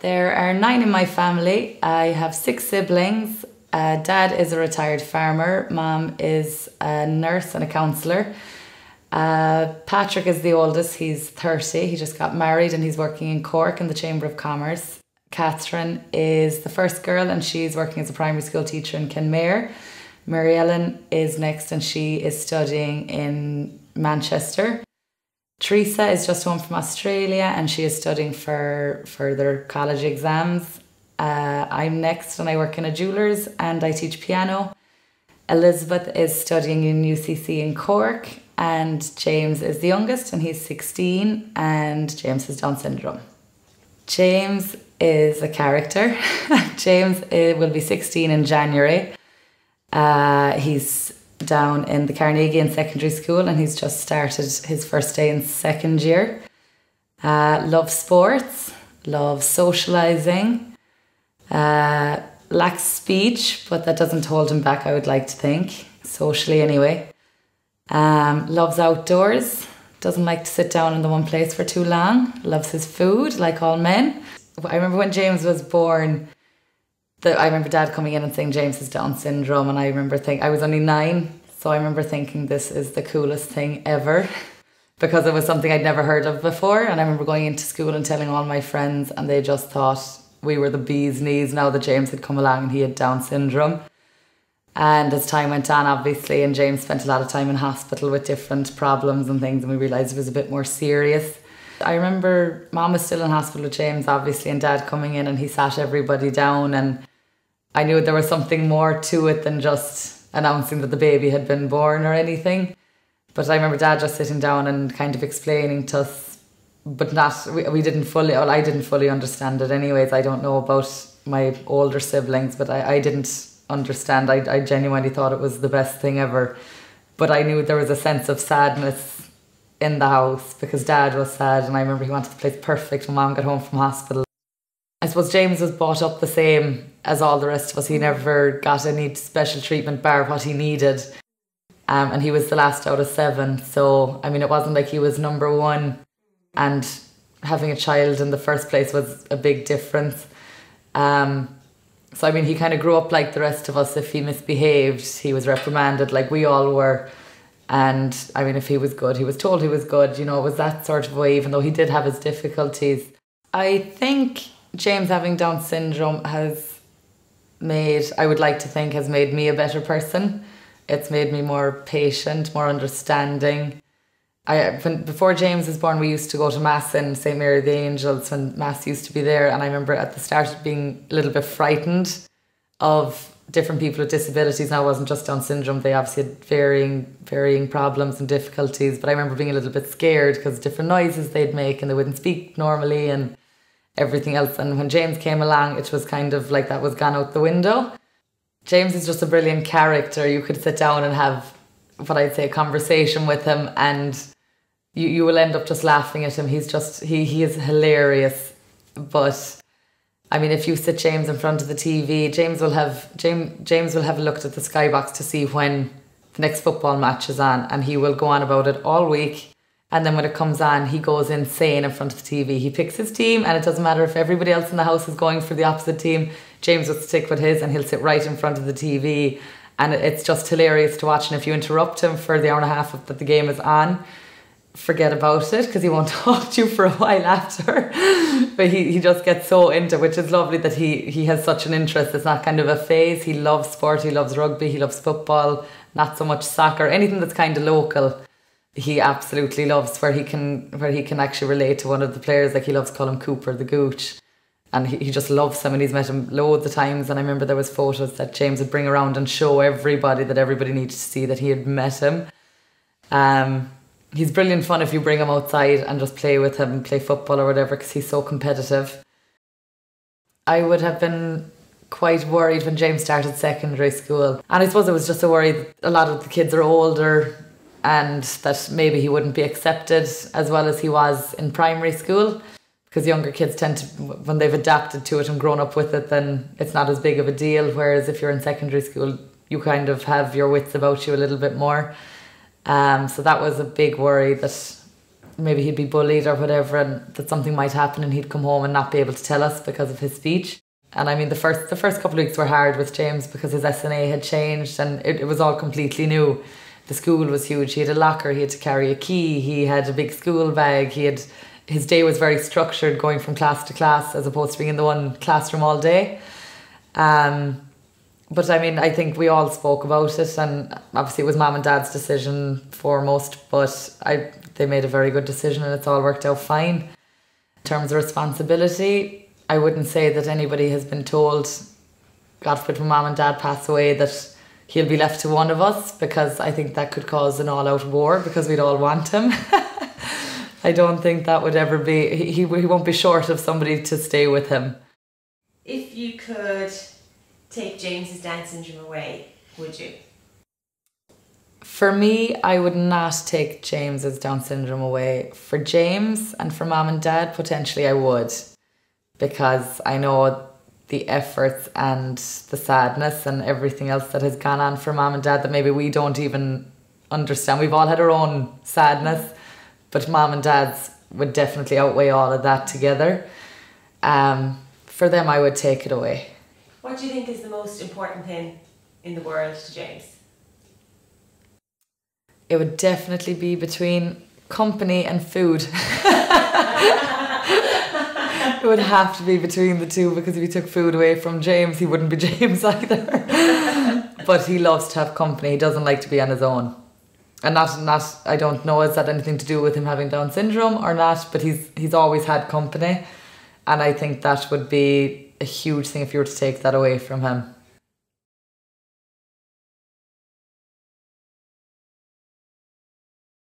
There are 9 in my family. I have 6 siblings. Dad is a retired farmer. Mom is a nurse and a counsellor. Patrick is the oldest. He's 30. He just got married and he's working in Cork in the Chamber of Commerce. Catherine is the first girl and she's working as a primary school teacher in Kenmare. Mary Ellen is next and she is studying in Manchester. Teresa is just home from Australia and she is studying for further college exams. I'm next and I work in a jeweller's and I teach piano. Elizabeth is studying in UCC in Cork and James is the youngest and he's 16 and James has Down syndrome. James is a character. James will be 16 in January. He's down in the Carnegie secondary school and he's just started his first day in second year. Loves sports, loves socialising, lacks speech, but that doesn't hold him back, I would like to think, socially anyway. Loves outdoors, doesn't like to sit down in the one place for too long, loves his food like all men. I remember when James was born, I remember Dad coming in and saying James has Down syndrome, and I remember thinking, I was only 9, so I remember thinking this is the coolest thing ever because it was something I'd never heard of before. And I remember going into school and telling all my friends and they just thought we were the bee's knees now that James had come along and he had Down syndrome. And as time went on, obviously, and James spent a lot of time in hospital with different problems and things, and we realised it was a bit more serious. I remember Mom was still in hospital with James, obviously, and Dad coming in and he sat everybody down, and I knew there was something more to it than just announcing that the baby had been born or anything. But I remember Dad just sitting down and kind of explaining to us, but we didn't fully, well, I didn't fully understand it anyways. I don't know about my older siblings, but I didn't understand. I genuinely thought it was the best thing ever. But I knew there was a sense of sadness in the house because Dad was sad, and I remember he wanted the place perfect when Mom got home from hospital. I suppose James was brought up the same as all the rest of us. He never got any special treatment bar what he needed. And he was the last out of 7. So, I mean, it wasn't like he was number 1, and having a child in the first place was a big difference. So, I mean, he kind of grew up like the rest of us. If he misbehaved, he was reprimanded like we all were. And, I mean, if he was good, he was told he was good. You know, it was that sort of way, even though he did have his difficulties. I think James having Down syndrome has made, I would like to think, has made me a better person. It's made me more patient, more understanding. Before James was born, we used to go to Mass in St. Mary of the Angels when Mass used to be there. And I remember at the start being a little bit frightened of different people with disabilities. Now, it wasn't just Down syndrome. They obviously had varying problems and difficulties. But I remember being a little bit scared because different noises they'd make and they wouldn't speak normally and everything else. And when James came along, it was kind of like that was gone out the window. James is just a brilliant character. You could sit down and have what I'd say a conversation with him and you will end up just laughing at him. He's just, he is hilarious. But I mean, if you sit James in front of the TV, James will have looked at the skybox to see when the next football match is on, and he will go on about it all week. And then when it comes on, he goes insane in front of the TV. He picks his team, and it doesn't matter if everybody else in the house is going for the opposite team. James will stick with his, and he'll sit right in front of the TV. And it's just hilarious to watch. And if you interrupt him for the hour and a half that the game is on, forget about it, because he won't talk to you for a while after. But he just gets so into it, which is lovely that he has such an interest. It's not kind of a phase. He loves sport, he loves rugby, he loves football, not so much soccer, anything that's kind of local. He absolutely loves where he can actually relate to one of the players. Like, he loves Colin Cooper, the Gooch, and he just loves him, and he's met him loads of times. And I remember there was photos that James would bring around and show everybody that everybody needed to see that he had met him. He's brilliant fun if you bring him outside and just play with him, play football or whatever, because he's so competitive. I would have been quite worried when James started secondary school. And I suppose it was just a worry that a lot of the kids are older and that maybe he wouldn't be accepted as well as he was in primary school, because younger kids tend to, when they've adapted to it and grown up with it, then it's not as big of a deal. Whereas if you're in secondary school, you kind of have your wits about you a little bit more. So that was a big worry, that maybe he'd be bullied or whatever, and that something might happen and he'd come home and not be able to tell us because of his speech. And I mean, the first couple of weeks were hard with James because his SNA had changed and it was all completely new. The school was huge. He had a locker, he had to carry a key, he had a big school bag, his day was very structured, going from class to class as opposed to being in the one classroom all day. But I mean, I think we all spoke about it, and obviously it was Mum and Dad's decision foremost, but they made a very good decision and it's all worked out fine. In terms of responsibility, I wouldn't say that anybody has been told, God forbid when Mum and Dad pass away, that he'll be left to one of us, because I think that could cause an all-out war because we'd all want him. I don't think that would ever be, he won't be short of somebody to stay with him. If you could take James's Down syndrome away, would you? For me, I would not take James's Down syndrome away. For James and for Mum and Dad, potentially I would, because I know the efforts and the sadness and everything else that has gone on for Mum and Dad that maybe we don't even understand. We've all had our own sadness, but Mum and Dad's would definitely outweigh all of that together. For them, I would take it away. What do you think is the most important thing in the world to James? It would definitely be between company and food. It would have to be between the two, because if you took food away from James, he wouldn't be James either. But he loves to have company. He doesn't like to be on his own. And not I don't know, has that anything to do with him having Down syndrome or not, but he's always had company. And I think that would be a huge thing if you were to take that away from him.